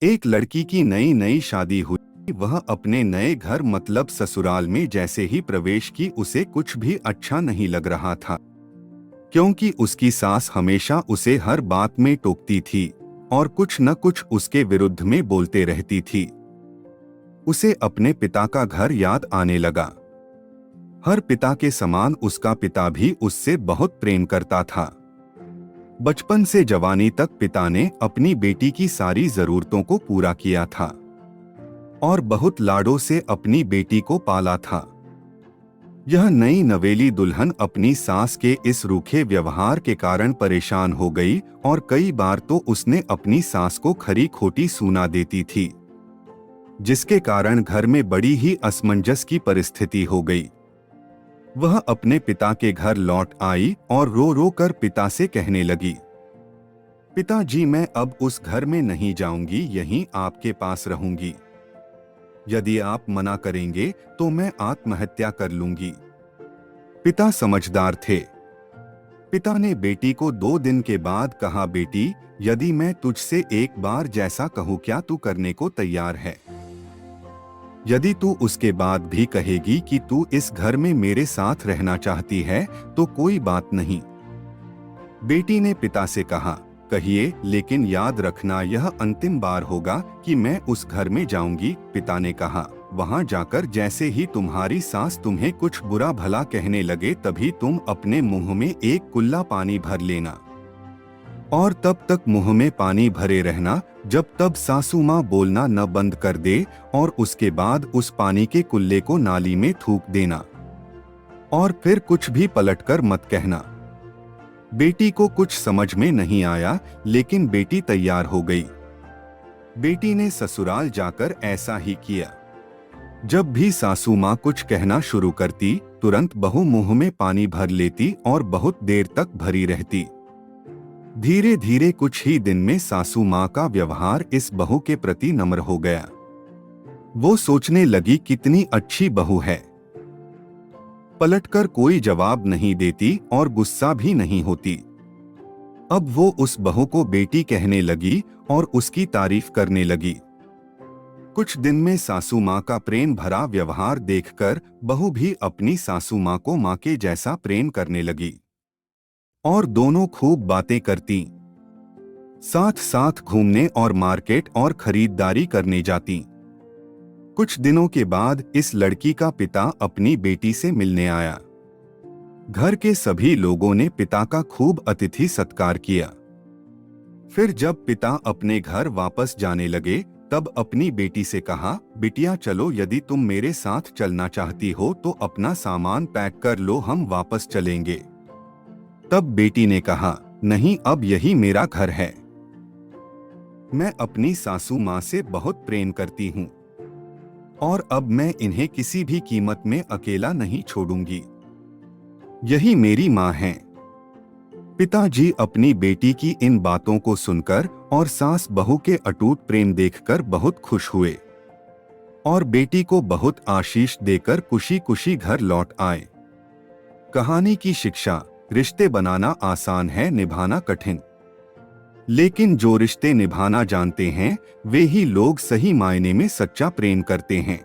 एक लड़की की नई नई शादी हुई। वह अपने नए घर मतलब ससुराल में जैसे ही प्रवेश की उसे कुछ भी अच्छा नहीं लग रहा था, क्योंकि उसकी सास हमेशा उसे हर बात में टोकती थी और कुछ न कुछ उसके विरुद्ध में बोलते रहती थी। उसे अपने पिता का घर याद आने लगा। हर पिता के समान उसका पिता भी उससे बहुत प्रेम करता था। बचपन से जवानी तक पिता ने अपनी बेटी की सारी जरूरतों को पूरा किया था और बहुत लाडों से अपनी बेटी को पाला था। यह नई नवेली दुल्हन अपनी सास के इस रूखे व्यवहार के कारण परेशान हो गई और कई बार तो उसने अपनी सास को खरी खोटी सुना देती थी, जिसके कारण घर में बड़ी ही असमंजस की परिस्थिति हो गई। वह अपने पिता के घर लौट आई और रो रो कर पिता से कहने लगी, पिताजी, मैं अब उस घर में नहीं जाऊंगी, यहीं आपके पास रहूंगी। यदि आप मना करेंगे तो मैं आत्महत्या कर लूंगी। पिता समझदार थे। पिता ने बेटी को 2 दिन के बाद कहा, बेटी, यदि मैं तुझसे एक बार जैसा कहूँ क्या तू करने को तैयार है? यदि तू उसके बाद भी कहेगी कि तू इस घर में मेरे साथ रहना चाहती है तो कोई बात नहीं। बेटी ने पिता से कहा, कहिए, लेकिन याद रखना यह अंतिम बार होगा कि मैं उस घर में जाऊंगी। पिता ने कहा, वहां जाकर जैसे ही तुम्हारी सास तुम्हें कुछ बुरा भला कहने लगे तभी तुम अपने मुंह में एक कुल्ला पानी भर लेना और तब तक मुंह में पानी भरे रहना जब तक सासू माँ बोलना न बंद कर दे, और उसके बाद उस पानी के कुल्ले को नाली में थूक देना और फिर कुछ भी पलटकर मत कहना। बेटी को कुछ समझ में नहीं आया, लेकिन बेटी तैयार हो गई। बेटी ने ससुराल जाकर ऐसा ही किया। जब भी सासू माँ कुछ कहना शुरू करती, तुरंत बहू मुंह में पानी भर लेती और बहुत देर तक भरी रहती। धीरे धीरे कुछ ही दिन में सासू माँ का व्यवहार इस बहू के प्रति नम्र हो गया। वो सोचने लगी, कितनी अच्छी बहू है, पलटकर कोई जवाब नहीं देती और गुस्सा भी नहीं होती। अब वो उस बहू को बेटी कहने लगी और उसकी तारीफ करने लगी। कुछ दिन में सासू माँ का प्रेम भरा व्यवहार देखकर बहू भी अपनी सासू माँ को माँ के जैसा प्रेम करने लगी और दोनों खूब बातें करती, साथ साथ घूमने और मार्केट और खरीदारी करने जाती। कुछ दिनों के बाद इस लड़की का पिता अपनी बेटी से मिलने आया। घर के सभी लोगों ने पिता का खूब अतिथि सत्कार किया। फिर जब पिता अपने घर वापस जाने लगे तब अपनी बेटी से कहा, बिटिया चलो, यदि तुम मेरे साथ चलना चाहती हो तो अपना सामान पैक कर लो, हम वापस चलेंगे। तब बेटी ने कहा, नहीं, अब यही मेरा घर है। मैं अपनी सासू माँ से बहुत प्रेम करती हूँ और अब मैं इन्हें किसी भी कीमत में अकेला नहीं छोड़ूंगी। यही मेरी माँ हैं। पिताजी अपनी बेटी की इन बातों को सुनकर और सास बहू के अटूट प्रेम देखकर बहुत खुश हुए और बेटी को बहुत आशीष देकर खुशी खुशी घर लौट आए। कहानी की शिक्षा, रिश्ते बनाना आसान है, निभाना कठिन। लेकिन जो रिश्ते निभाना जानते हैं वे ही लोग सही मायने में सच्चा प्रेम करते हैं।